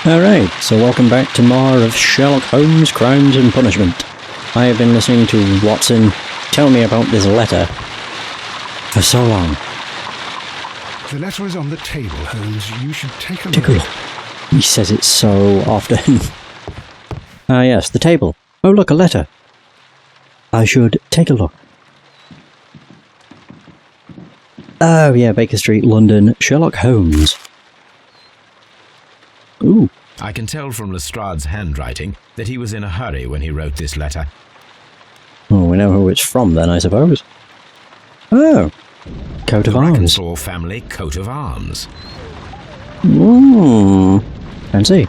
Alright, so welcome back to more of Sherlock Holmes Crimes and Punishment. I have been listening to Watson tell me about this letter for so long. The letter is on the table, Holmes. You should take a Take a look. look. He says it so often. Ah yes, the table. Oh look, a letter. I should take a look. Oh yeah, Baker Street, London, Sherlock Holmes. Ooh. I can tell from Lestrade's handwriting that he was in a hurry when he wrote this letter. Oh, we know who it's from then, I suppose. Oh. Coat of arms. Brackenstall family coat of arms. Fancy.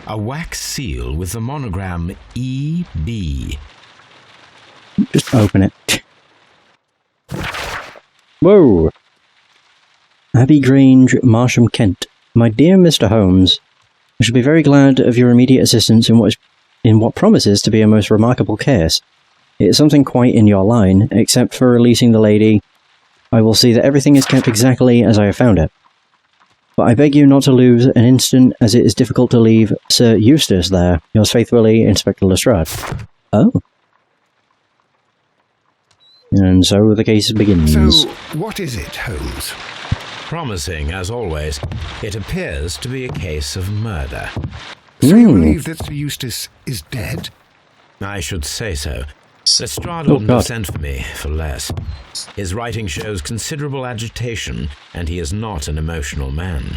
A wax seal with the monogram E.B. Just open it. Whoa. Abbey Grange, Marsham, Kent. My dear Mr. Holmes, I shall be very glad of your immediate assistance in what promises to be a most remarkable case. It is something quite in your line, except for releasing the lady. I will see that everything is kept exactly as I have found it. But I beg you not to lose an instant, as it is difficult to leave Sir Eustace there. Yours faithfully, Inspector Lestrade. Oh. And so the case begins. So, what is it, Holmes? Promising, as always, it appears to be a case of murder. So you believe that Sir Eustace is dead? I should say so. Lestrade wouldn't have sent for me for less. His writing shows considerable agitation, and he is not an emotional man.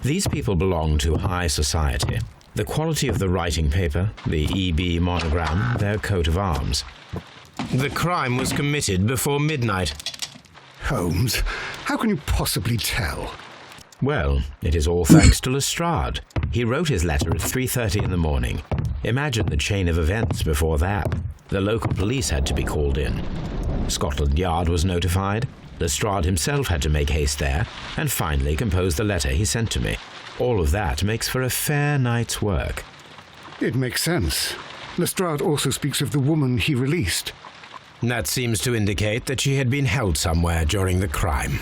These people belong to high society. The quality of the writing paper, the EB monogram, their coat of arms. The crime was committed before midnight. Holmes, how can you possibly tell? Well, it is all thanks to Lestrade. He wrote his letter at 3:30 in the morning. Imagine the chain of events before that. The local police had to be called in. Scotland Yard was notified. Lestrade himself had to make haste there, and finally compose the letter he sent to me. All of that makes for a fair night's work. It makes sense. Lestrade also speaks of the woman he released. That seems to indicate that she had been held somewhere during the crime.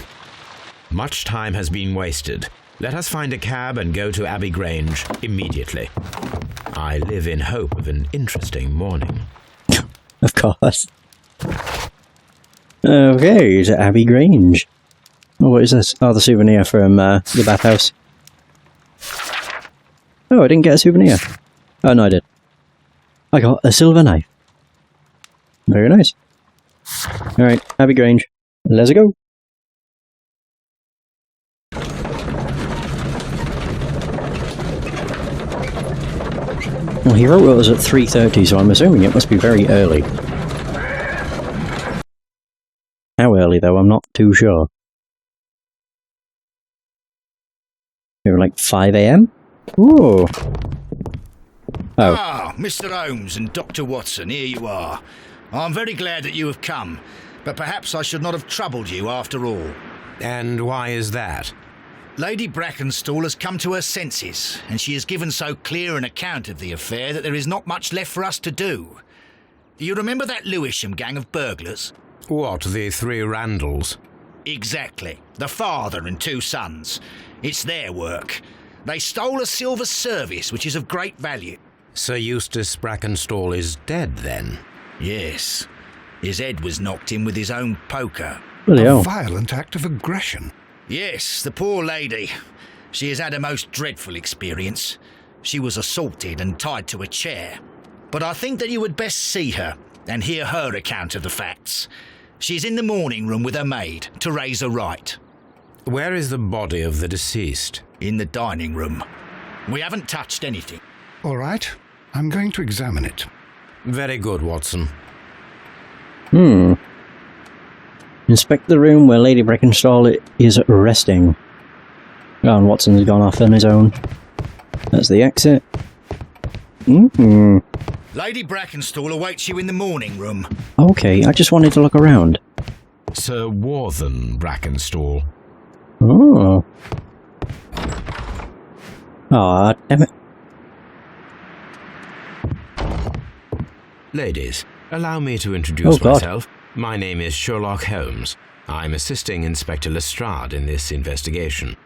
Much time has been wasted. Let us find a cab and go to Abbey Grange immediately. I live in hope of an interesting morning. Of course. Okay, to Abbey Grange. Oh, what is this? Oh, the souvenir from the bathhouse. Oh, I didn't get a souvenir. Oh, no, I did. I got a silver knife. Very nice. Alright, Abbey Grange. Let's go. Well, he wrote us at 3:30, so I'm assuming it must be very early. How early, though, I'm not too sure. Maybe like 5 AM? Ooh. Oh. Ah, Mr. Holmes and Dr. Watson, here you are. I'm very glad that you have come, but perhaps I should not have troubled you after all. And why is that? Lady Brackenstall has come to her senses, and she has given so clear an account of the affair that there is not much left for us to do. You remember that Lewisham gang of burglars? What, the three Randalls? Exactly. The father and two sons. It's their work. They stole a silver service, which is of great value. Sir Eustace Brackenstall is dead, then? Yes. His head was knocked in with his own poker. Bloody A hell. violent act of aggression. Yes, the poor lady. She has had a most dreadful experience. She was assaulted and tied to a chair. But I think that you would best see her and hear her account of the facts. She's in the morning room with her maid to raise a right. Where is the body of the deceased? In the dining room. We haven't touched anything. All right, I'm going to examine it. Very good, Watson. Inspect the room where Lady Brackenstall is resting. Oh, and Watson's gone off on his own. That's the exit. Lady Brackenstall awaits you in the morning room. Okay, I just wanted to look around. Sir Warthen Brackenstall. Oh. Aw, damn it. Ladies, allow me to introduce God. myself. My name is Sherlock Holmes. I'm assisting Inspector Lestrade in this investigation.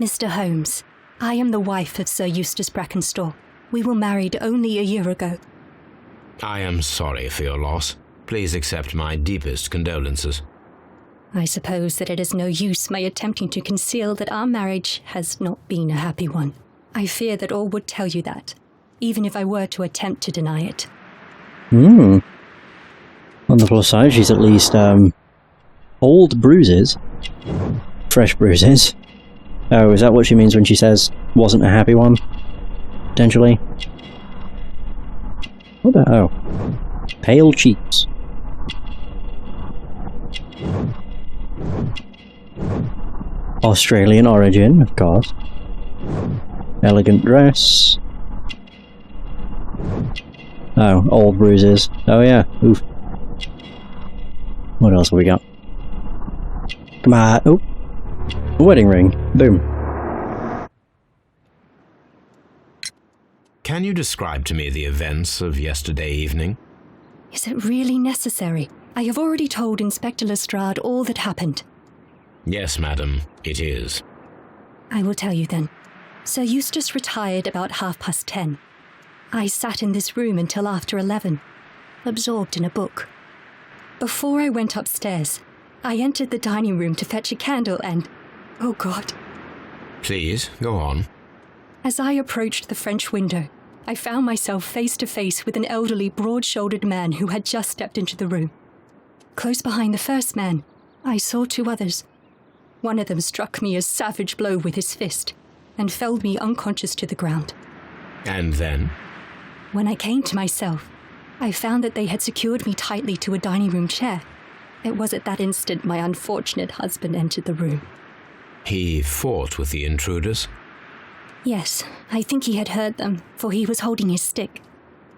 Mr. Holmes, I am the wife of Sir Eustace Brackenstall. We were married only a year ago. I am sorry for your loss. Please accept my deepest condolences. I suppose that it is no use my attempting to conceal that our marriage has not been a happy one. I fear that all would tell you that, even if I were to attempt to deny it. On the plus side, she's at least, old bruises. Fresh bruises. Oh, is that what she means when she says, wasn't a happy one? Potentially. What the hell? Pale cheeks. Australian origin, of course. Elegant dress. Oh, old bruises. Oh yeah, oof. What else have we got? Come on, oh. A wedding ring. Boom. Can you describe to me the events of yesterday evening? Is it really necessary? I have already told Inspector Lestrade all that happened. Yes, madam, it is. I will tell you then. Sir Eustace retired about 10:30. I sat in this room until after 11, absorbed in a book. Before I went upstairs, I entered the dining room to fetch a candle and... oh God. Please, go on. As I approached the French window, I found myself face to face with an elderly, broad-shouldered man who had just stepped into the room. Close behind the first man, I saw two others. One of them struck me a savage blow with his fist and felled me unconscious to the ground. And then? When I came to myself, I found that they had secured me tightly to a dining room chair. It was at that instant my unfortunate husband entered the room. He fought with the intruders? Yes, I think he had heard them, for he was holding his stick.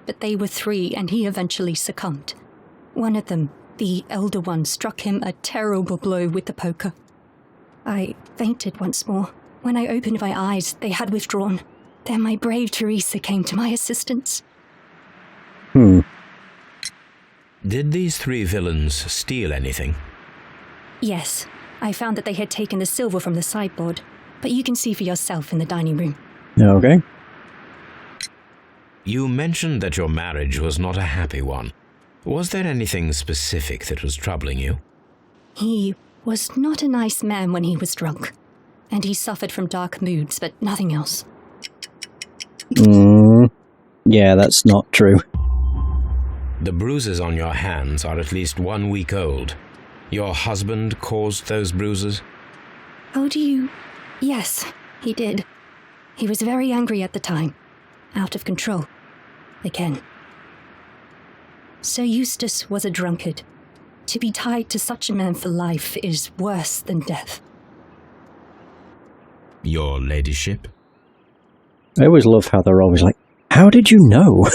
But they were three, and he eventually succumbed. One of them, the elder one, struck him a terrible blow with the poker. I fainted once more. When I opened my eyes, they had withdrawn. Then my brave Teresa came to my assistance. Did these three villains steal anything? Yes, I found that they had taken the silver from the sideboard, but you can see for yourself in the dining room. Okay. You mentioned that your marriage was not a happy one. Was there anything specific that was troubling you? He was not a nice man when he was drunk, and he suffered from dark moods, but nothing else. Yeah, that's not true. The bruises on your hands are at least 1 week old. Your husband caused those bruises? Oh, do you... Yes, he did. He was very angry at the time. Out of control. Again. Sir Eustace was a drunkard. To be tied to such a man for life is worse than death. Your ladyship? I always love how they're always like, how did you know?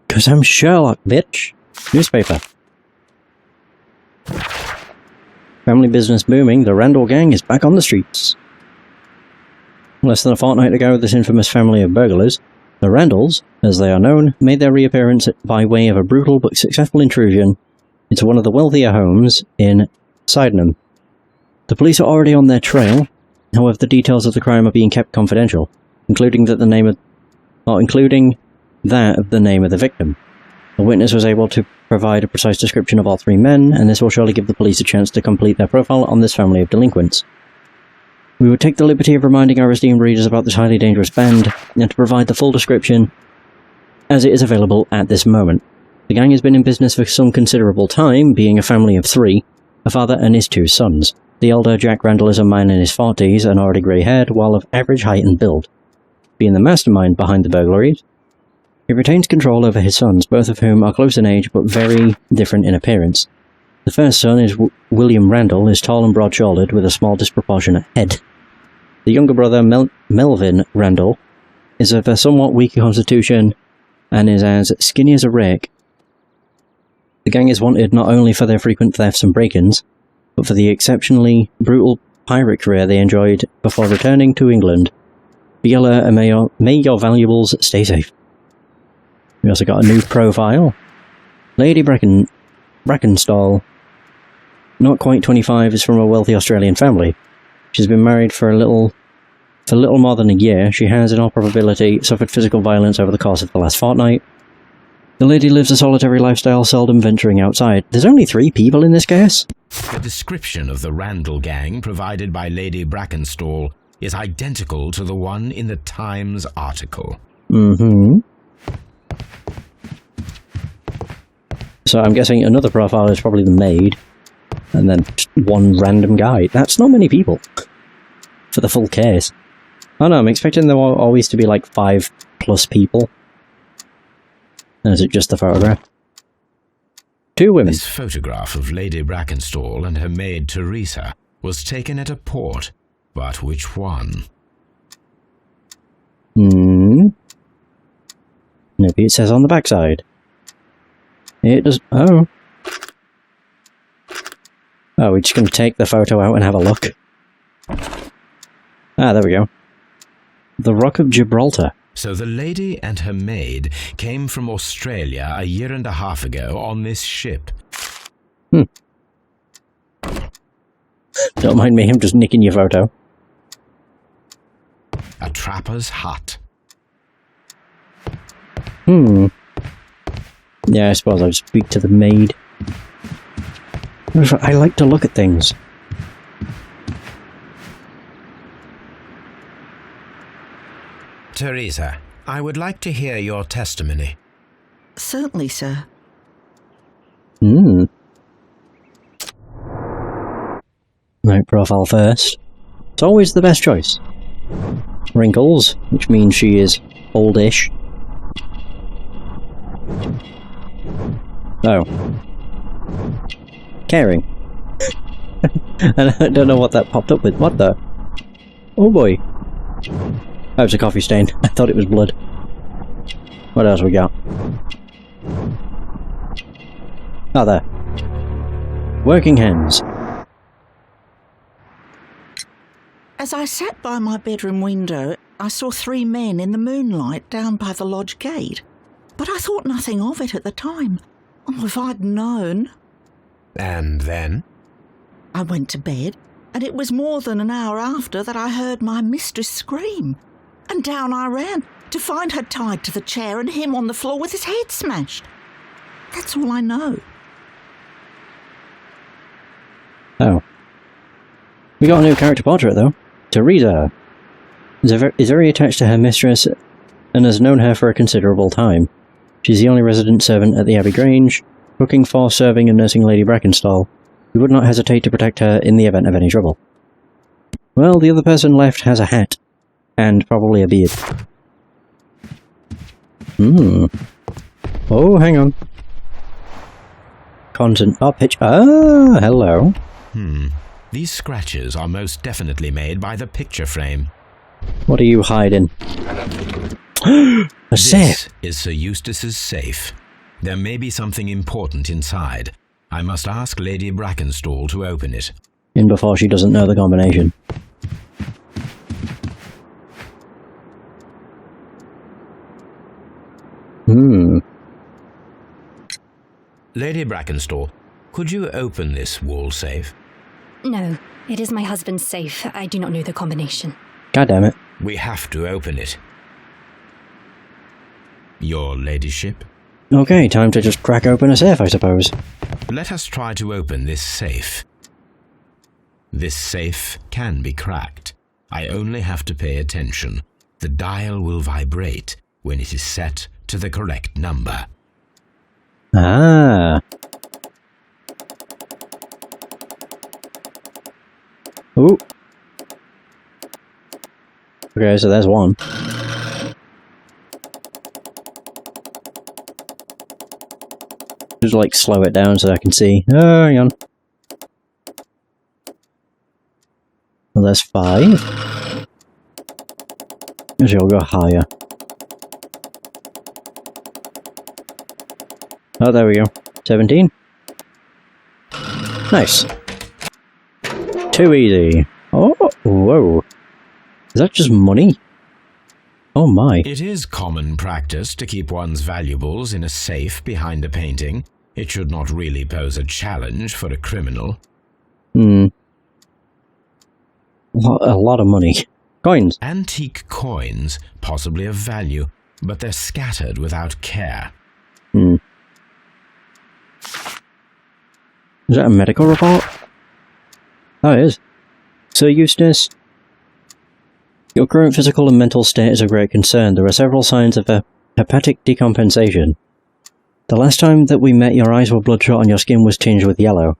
'Cause I'm Sherlock, bitch. Newspaper. Family business booming, the Randall gang is back on the streets. Less than a fortnight ago, this infamous family of burglars, the Randalls, as they are known, made their reappearance by way of a brutal but successful intrusion into one of the wealthier homes in Sydenham. The police are already on their trail, however the details of the crime are being kept confidential, including that of the name of the victim. A witness was able to provide a precise description of all three men, and this will surely give the police a chance to complete their profile on this family of delinquents. We would take the liberty of reminding our esteemed readers about this highly dangerous band, and to provide the full description as it is available at this moment. The gang has been in business for some considerable time, being a family of three, a father and his two sons. The elder, Jack Randall, is a man in his 40s and already grey-haired, while of average height and build. Being the mastermind behind the burglaries, he retains control over his sons, both of whom are close in age but very different in appearance. The first son is William Randall, is tall and broad-shouldered with a small disproportionate head. The younger brother, Melvin Randall, is of a somewhat weaker constitution and is as skinny as a rake. The gang is wanted not only for their frequent thefts and break-ins, but for the exceptionally brutal pirate career they enjoyed before returning to England. Be alert and may your valuables stay safe. We also got a new profile. Lady Brackenstall, not quite 25, is from a wealthy Australian family. She's been married for little more than a year. She has, in all probability, suffered physical violence over the course of the last fortnight. The lady lives a solitary lifestyle, seldom venturing outside. There's only 3 people in this case? The description of the Randall gang provided by Lady Brackenstall is identical to the one in the Times article. Mm-hmm. So I'm guessing another profile is probably the maid, and then just one random guy. That's not many people for the full case. Oh no, I'm expecting there always to be like 5+ people. And is it just the photograph? 2 women. This photograph of Lady Brackenstall and her maid Teresa was taken at a port, but which one? Maybe it says on the backside. It does. Oh. Oh, we're just going to take the photo out and have a look. Ah, there we go. The Rock of Gibraltar. So the lady and her maid came from Australia a year and a half ago on this ship. Don't mind me, I'm just nicking your photo. A trapper's hut. Yeah, I suppose I'd speak to the maid. I like to look at things. Teresa, I would like to hear your testimony. Certainly, sir. Night profile first. It's always the best choice. Wrinkles, which means she is oldish. Oh. Caring. And I don't know what that popped up with. What the? Oh boy. That was a coffee stain. I thought it was blood. What else we got? Oh, there. Working hands. As I sat by my bedroom window, I saw 3 men in the moonlight down by the lodge gate. But I thought nothing of it at the time. Oh, if I'd known. And then? I went to bed, and it was more than an hour after that I heard my mistress scream. And down I ran, to find her tied to the chair and him on the floor with his head smashed. That's all I know. Oh. We got a new character portrait, though. Teresa is very attached to her mistress and has known her for a considerable time. She's the only resident servant at the Abbey Grange, cooking for, serving and nursing Lady Brackenstall, who would not hesitate to protect her in the event of any trouble. Well, the other person left has a hat. And probably a beard. Oh, hang on. Content. Oh, pitch. Ah, hello. These scratches are most definitely made by the picture frame. What are you hiding? A safe. This is Sir Eustace's safe. There may be something important inside. I must ask Lady Brackenstall to open it. In before she doesn't know the combination. Lady Brackenstall, could you open this wall safe? No, it is my husband's safe. I do not know the combination. God damn it. We have to open it. Your ladyship? Okay, time to just crack open a safe, I suppose. Let us try to open this safe. This safe can be cracked. I only have to pay attention. The dial will vibrate when it is set to the correct number. Ah. Ooh. Okay, so there's one. Just like slow it down so I can see. Oh, hang on. Well, there's 5. Actually, I'll go higher. Oh, there we go. 17. Nice. Too easy. Oh, whoa. Is that just money? Oh my. It is common practice to keep one's valuables in a safe behind a painting. It should not really pose a challenge for a criminal. A lot of money. Coins. Antique coins, possibly of value, but they're scattered without care. Is that a medical report? Oh, it is. Sir Eustace, your current physical and mental state is of great concern. There are several signs of a hepatic decompensation. The last time that we met, your eyes were bloodshot and your skin was tinged with yellow.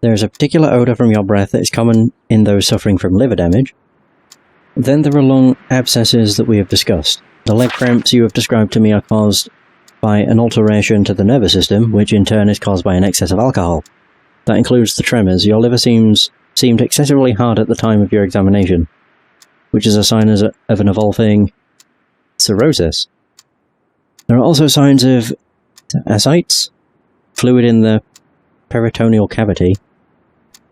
There is a particular odour from your breath that is common in those suffering from liver damage. Then there are lung abscesses that we have discussed. The leg cramps you have described to me are caused by an alteration to the nervous system, which in turn is caused by an excess of alcohol. That includes the tremors. Your liver seemed excessively hard at the time of your examination, which is a sign of an evolving cirrhosis. There are also signs of ascites, fluid in the peritoneal cavity,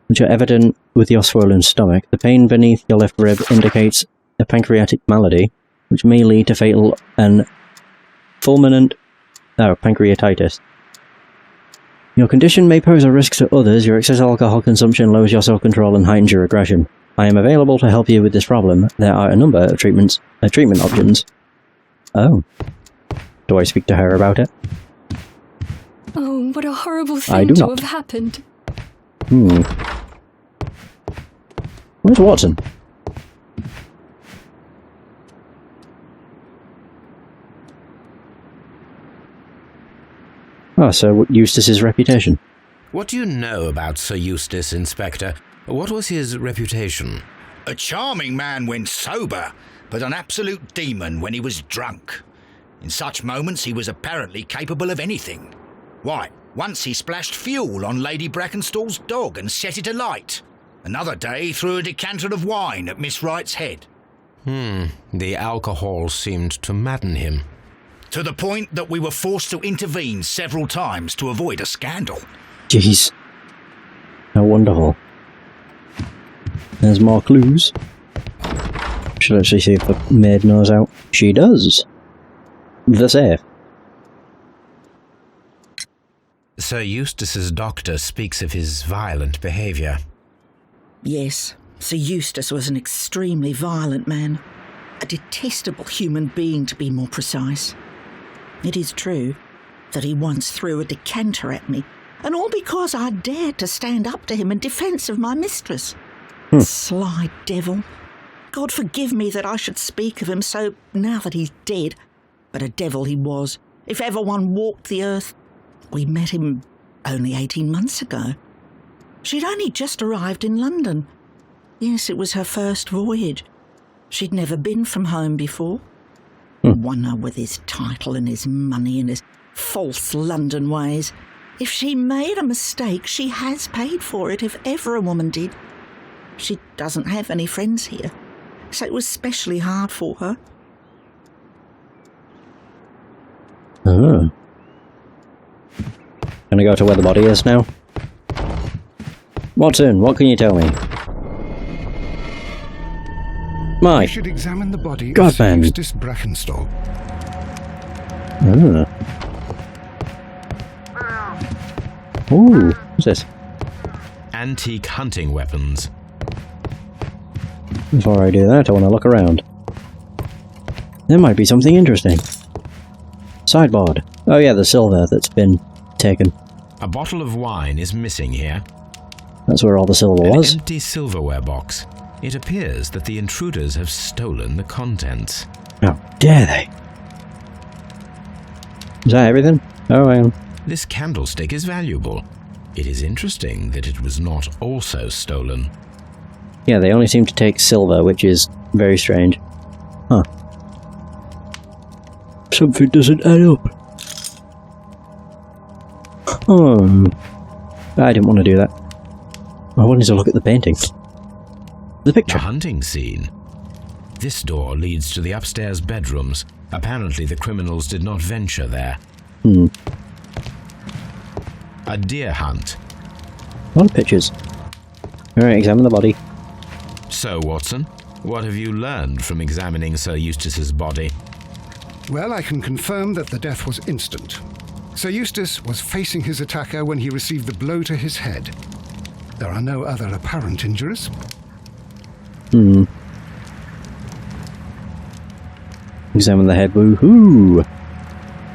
which are evident with your swollen stomach. The pain beneath your left rib indicates a pancreatic malady, which may lead to fatal and fulminant pancreatitis. Your condition may pose a risk to others. Your excess alcohol consumption lowers your self-control and heightens your aggression. I am available to help you with this problem. There are a number of treatment options. Oh. Do I speak to her about it? Oh, what a horrible I thing do to not. have happened. Where's Watson? Oh, so Eustace's reputation. What do you know about Sir Eustace, Inspector? What was his reputation? A charming man when sober, but an absolute demon when he was drunk. In such moments he was apparently capable of anything. Why, once he splashed fuel on Lady Brackenstall's dog and set it alight. Another day he threw a decanter of wine at Miss Wright's head. The alcohol seemed to madden him. To the point that we were forced to intervene several times to avoid a scandal. Jeez. How wonderful. There's more clues. Should actually see if the maid knows out. She does. The safe. Sir Eustace's doctor speaks of his violent behaviour. Yes, Sir Eustace was an extremely violent man. A detestable human being, to be more precise. It is true that he once threw a decanter at me, and all because I dared to stand up to him in defence of my mistress. Sly devil. God forgive me that I should speak of him so now that he's dead, but a devil he was, if ever one walked the earth. We met him only 18 months ago. She'd only just arrived in London. Yes, it was her first voyage. She'd never been from home before. Wonder with his title and his money and his false London ways. If she made a mistake, she has paid for it, if ever a woman did. She doesn't have any friends here, so it was specially hard for her. Oh. Can I go to where the body is now? Watson, what can you tell me? My You should examine the body God, of Sir man. Eustace Brackenstall. Ooh, what's this? Antique hunting weapons. Before I do that, I want to look around. There might be something interesting. Sideboard. Oh yeah, the silver that's been taken. A bottle of wine is missing here. That's where all the silver An was. empty silverware box. It appears that the intruders have stolen the contents. How dare they? Is that everything? Oh, This candlestick is valuable. It is interesting that it was not also stolen. yeah, they only seem to take silver, which is very strange. Huh. Something doesn't add up. I didn't want to do that. I wanted to look at the painting. The picture. The hunting scene. This door leads to the upstairs bedrooms. Apparently the criminals did not venture there. A deer hunt. A lot of pictures. Alright, examine the body. So, Watson, what have you learned from examining Sir Eustace's body? Well, I can confirm that the death was instant. Sir Eustace was facing his attacker when he received the blow to his head. There are no other apparent injuries. Examine the head. Woohoo!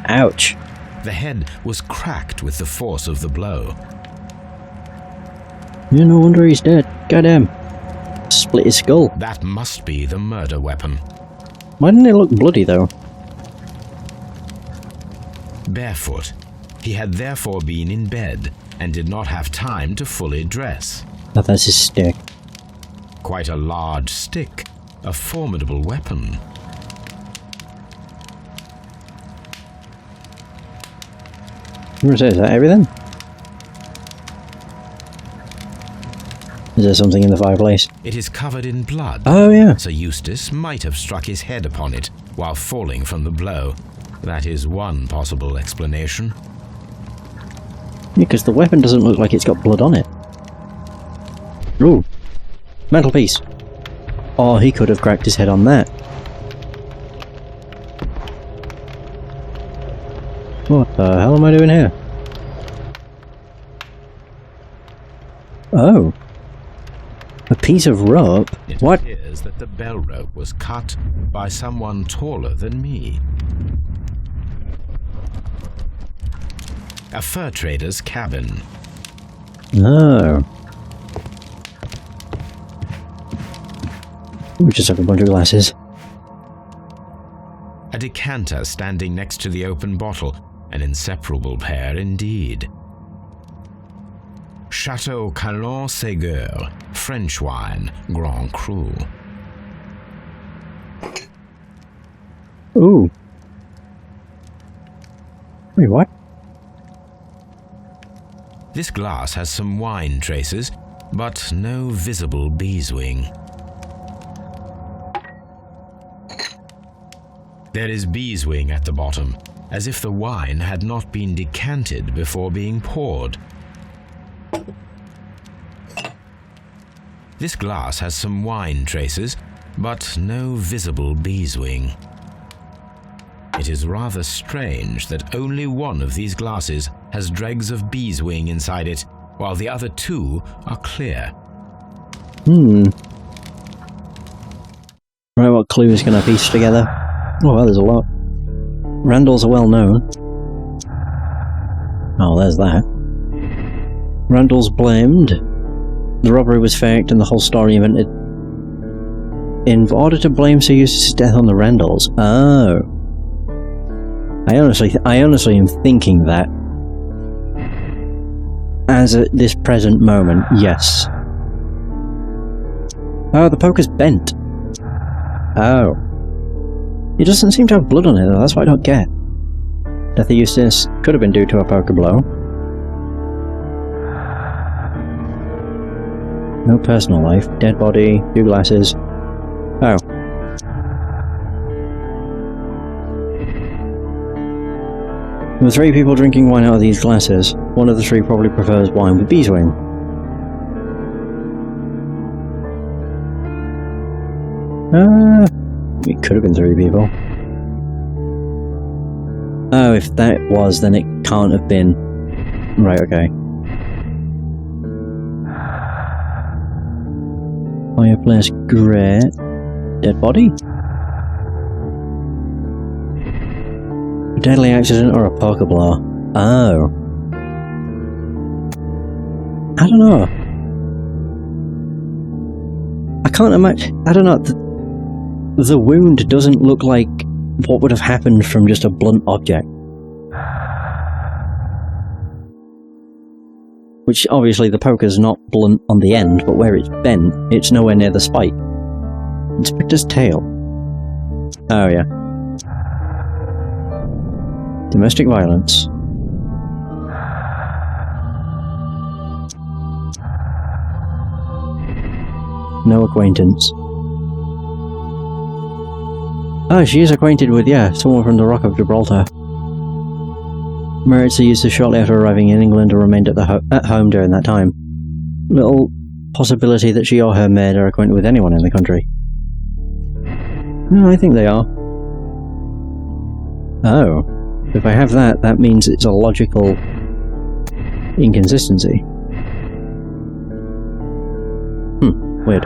Ouch. The head was cracked with the force of the blow. Yeah, no wonder he's dead. Goddamn. Split his skull. That must be the murder weapon. Why didn't it look bloody, though? Barefoot, he had therefore been in bed and did not have time to fully dress. Oh, that's his stick. Quite a large stick, a formidable weapon. Is that everything? Is there something in the fireplace? It is covered in blood. Oh, yeah. Sir Eustace might have struck his head upon it while falling from the blow. That is one possible explanation. Yeah, because the weapon doesn't look like it's got blood on it. Ooh. Mantelpiece. Or he could have cracked his head on that. What the hell am I doing here? Oh. A piece of rope? It What? appears that the bell rope was cut by someone taller than me. A fur trader's cabin. No. We just have a bunch of glasses. A decanter standing next to the open bottle. An inseparable pair indeed. Chateau Calon Ségur, French wine, Grand Cru. Ooh. Wait, what? This glass has some wine traces, but no visible beeswing. There is beeswing at the bottom, as if the wine had not been decanted before being poured. This glass has some wine traces, but no visible beeswing. It is rather strange that only one of these glasses has dregs of beeswing inside it, while the other two are clear. Right, what clues can I piece together? Oh, well, there's a lot. Randall's are well known. Oh, there's that. Randall's blamed. The robbery was faked and the whole story invented in order to blame Sir Eustace's death on the Randalls. Oh. I honestly am thinking that. As at this present moment, yes. Oh, the poker's bent. Oh. It doesn't seem to have blood on it, though. That's what I don't get. Death of Eustace could have been due to a poker blow. No personal life. Dead body. 2 glasses. Oh. There were 3 people drinking wine out of these glasses. One of the 3 probably prefers wine with beeswing. It could have been 3 people. Oh, if that was, then it can't have been. Right, okay. Fireplace grate. Dead body? A deadly accident or a poker blow? Oh. I don't know. I can't imagine. I don't know. The wound doesn't look like what would have happened from just a blunt object. Which, obviously, the poker's not blunt on the end, but where it's bent, it's nowhere near the spike. Inspector's tail. Oh, yeah. Domestic violence. No acquaintance. Oh, she is acquainted with, yeah, someone from the Rock of Gibraltar. Married Sir Eustace shortly after arriving in England and remained at home during that time. Little possibility that she or her maid are acquainted with anyone in the country. No, I think they are. Oh. If I have that, that means it's a logical inconsistency. Weird.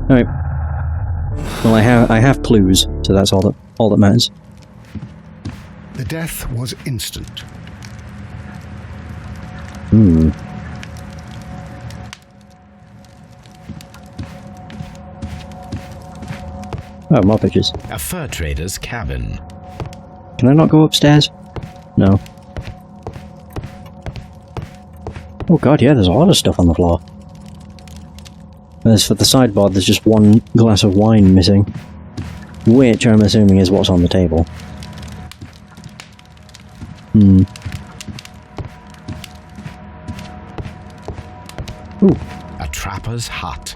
Alright. Well, I have clues, so that's all that matters. The death was instant. Oh, more pictures. A fur trader's cabin. Can I not go upstairs? No. Oh god, yeah, there's a lot of stuff on the floor. As for the sideboard, there's just one glass of wine missing. Which I'm assuming is what's on the table. Ooh. A trapper's hut.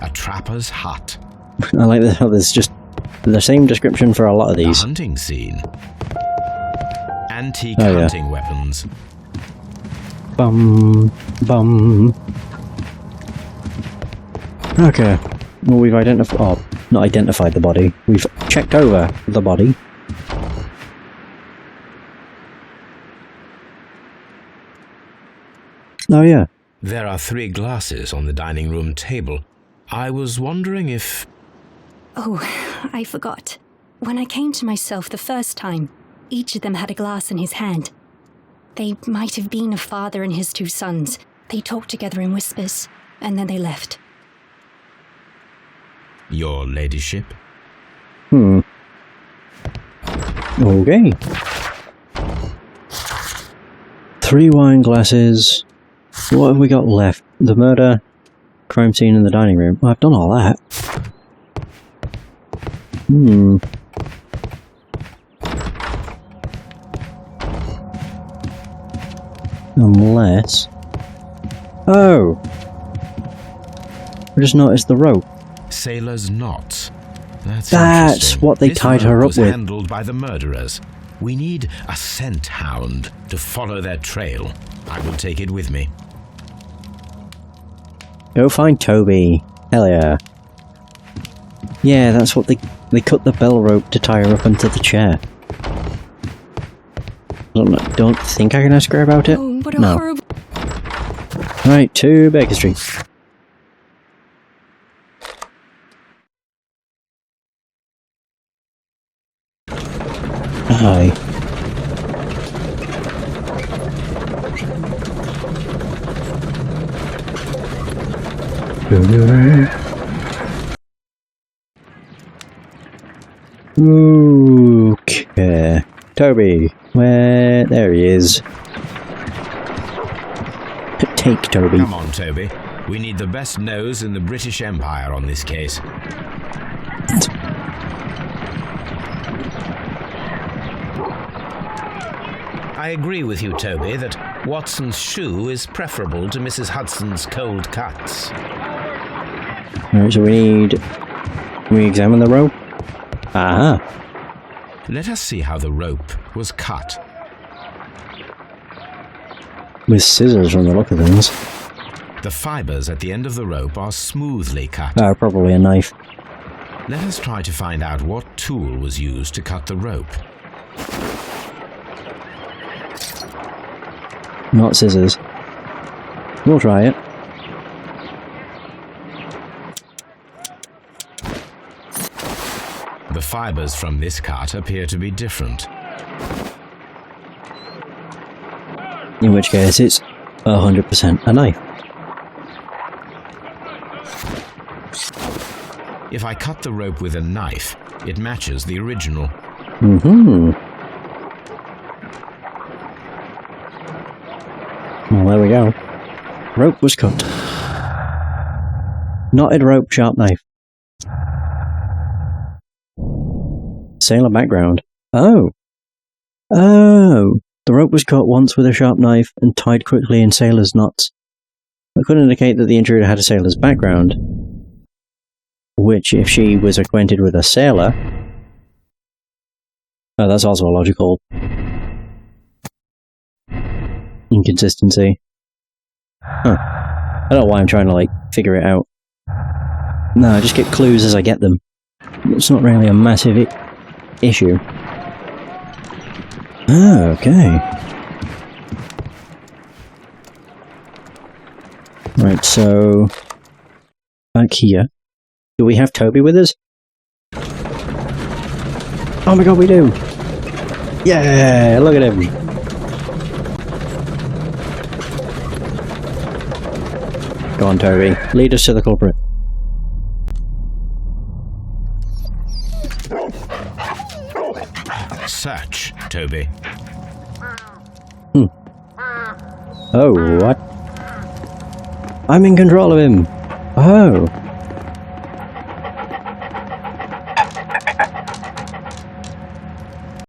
A trapper's hut. I like how there's just the same description for a lot of The these. hunting scene. Antique Oh, yeah. hunting weapons. Bum, bum. Okay. Well, we've identified... Oh, not identified the body. We've checked over the body. Oh, yeah. There are 3 glasses on the dining room table. I was wondering if... Oh, I forgot. When I came to myself the first time, each of them had a glass in his hand. They might have been a father and his 2 sons. They talked together in whispers, and then they left. Your ladyship? Okay. 3 wine glasses. What have we got left? The murder, crime scene in the dining room. I've done all that. Unless... Oh! I just noticed the rope. Sailor's knots. That's That's what they This tied her rope up was with. handled by the murderers. We need a scent hound to follow their trail. I will take it with me. Go find Toby. Hell yeah. Yeah, that's what they cut the bell rope to tie her up onto the chair. Don't think I can ask her about it? Oh, what a No. horrible... Right, to Baker Street. Aye. Okay. Toby. Where? There he is. Take Toby. Come on, Toby. We need the best nose in the British Empire on this case. I agree with you, Toby, that Watson's shoe is preferable to Mrs. Hudson's cold cuts. Alright, so we examine the rope? Aha. Let us see how the rope was cut. With scissors from the look of things. The fibers at the end of the rope are smoothly cut. Probably a knife. Let us try to find out what tool was used to cut the rope. Not scissors. We'll try it. The fibers from this cut appear to be different. In which case it's 100% a knife. If I cut the rope with a knife, it matches the original. Well, there we go. Rope was cut. Knotted rope, sharp knife. Sailor background. Oh. Oh. The rope was cut once with a sharp knife and tied quickly in sailor's knots. That could indicate that the intruder had a sailor's background. Which, if she was acquainted with a sailor... Oh, that's also a logical... inconsistency. Huh. I don't know why I'm trying to, figure it out. No, I just get clues as I get them. It's not really a massive issue. Ah, okay. Right, so... back here. Do we have Toby with us? Oh my god, we do! Yeah, look at him! Go on, Toby. Lead us to the culprit. Search, Toby. Oh, what? I'm in control of him! Oh!